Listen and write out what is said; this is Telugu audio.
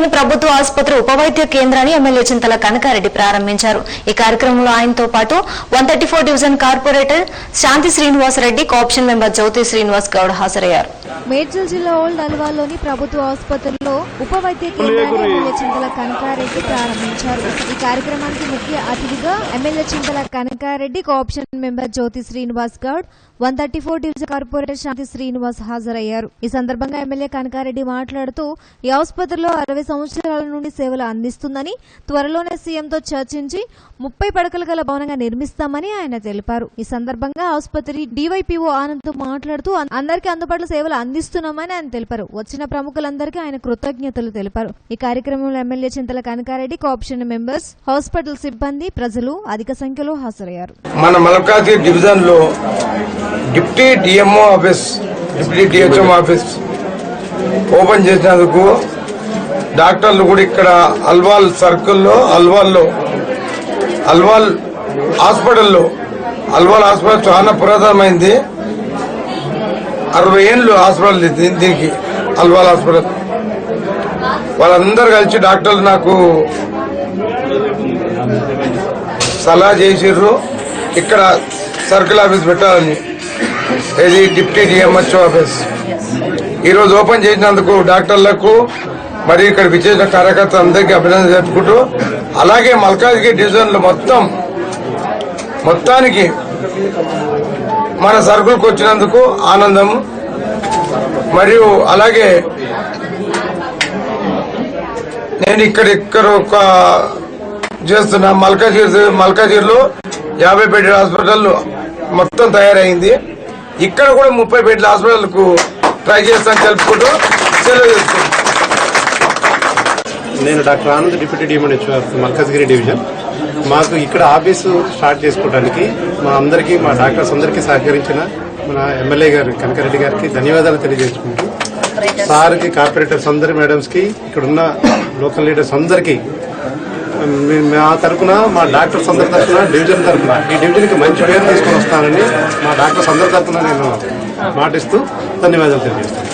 పట్టణంలోని ప్రభుత్వ ఆసుపత్రి ఉపవైద్య కేంద్రాన్ని ఎమ్మెల్యే చింతల కనకారెడ్డి ప్రారంభించారు. ఈ కార్యక్రమంలో ఆయనతో పాటు 134 డివిజన్ కార్పొరేటర్ శాంతి శ్రీనివాసరెడ్డి, కోఆప్షన్ మెంబర్ జ్యోతి శ్రీనివాస్ గౌడ్ హాజరయ్యారు. మేడ్చల్ జిల్లా ఓల్డ్ అల్వాల్లోని ప్రభుత్వ ఆసుపత్రిలో ఉపవైద్య కేంద్రాన్ని ఎమ్మెల్యే చింతల కనకారెడ్డి ప్రారంభించారు. ఈ కార్యక్రమానికి ముఖ్య అతిథిగా ఎమ్మెల్యే చింతల కనకారెడ్డి, కోఆప్షన్ మెంబర్ జ్యోతి శ్రీనివాస్ గౌడ్, 134 డివిజన్ కార్పొరేటర్ శాంతి శ్రీనివాస్ హాజరయ్యారు. ఈ సందర్భంగా ఎమ్మెల్యే కనకారెడ్డి మాట్లాడుతూ ఈ ఆసుపత్రిలో 60 సంవత్సరాల నుండి సేవలు అందిస్తుందని, త్వరలోనే సీఎంతో చర్చించి 30 పడకలు గల భవనంగా నిర్మిస్తామని ఆయన తెలిపారు. ఈ సందర్భంగా ఆసుపత్రి డివైపీఓ ఆనంద్ మాట్లాడుతూ అందరికీ అందుబాటులో సేవలు అందిస్తున్నామని ఆయన తెలిపారు. వచ్చిన ప్రముఖులందరికీ ఆయన కృతజ్ఞతలు తెలిపారు. ఈ కార్యక్రమంలో ఎమ్మెల్యే చింతల కనకారెడ్డి, కోఆప్షన్ మెంబర్స్, హాస్పిటల్ సిబ్బంది, ప్రజలు అధిక సంఖ్యలో హాజరయ్యారు. మన మల్కాజ్గిరి డివిజన్ లో deputy DMO office, deputy DHM office open చేసినందుకు డాక్టర్లు కూడా ఇక్కడ అల్వాల్ సర్కిల్లో అల్వాల్ హాస్పిటల్ చాలా పురాతనమైంది. 60 ఏళ్ళు హాస్పిటల్ దీనికి అల్వాల్ హాస్పిటల్. వాళ్ళందరూ కలిసి డాక్టర్లు నాకు సలహా చేసిర్రు ఇక్కడ సర్కిల్ ఆఫీస్ పెట్టాలని. ఇది డిప్యూటీ డిఎంహెచ్ఓ ఆఫీస్ ఈరోజు ఓపెన్ చేసినందుకు డాక్టర్లకు మరియు ఇక్కడ విశేష కార్యకర్తలు అందరికీ అభినందన చెప్పుకుంటూ, అలాగే మల్కాజ్గిరి డివిజన్ లో మొత్తానికి మన సర్కిల్కి వచ్చినందుకు ఆనందం. మరియు అలాగే నేను ఇక్కడ ఒక చేస్తున్నా మల్కాజ్గిరిలో 50 బెడ్ల హాస్పిటల్ మొత్తం తయారైంది. ఇక్కడ కూడా 30 బెడ్ల హాస్పిటల్ కు ట్రై చేస్తాను తెలుపుకుంటూ సెలవు చేస్తున్నాను. నేను doctor Anand, deputy DMHO Malkajgiri division. మాకు ఇక్కడ ఆఫీసు స్టార్ట్ చేసుకోవడానికి మా డాక్టర్స్ అందరికీ సహకరించిన మన ఎమ్మెల్యే గారు కనకారెడ్డి గారికి ధన్యవాదాలు తెలియజేసుకుంటూ, సార్కి, కార్పొరేటర్స్ అందరి మేడమ్స్ కి, ఇక్కడున్న లోకల్ లీడర్స్ అందరికీ మా తరఫున, మా డాక్టర్స్ అందరి తరఫున, డివిజన్ తరఫున ఈ డివిజన్కి మంచి పేరు తీసుకొని వస్తానని మా డాక్టర్స్ అందరి తరఫున నేను మాటిస్తూ ధన్యవాదాలు తెలియజేస్తాను.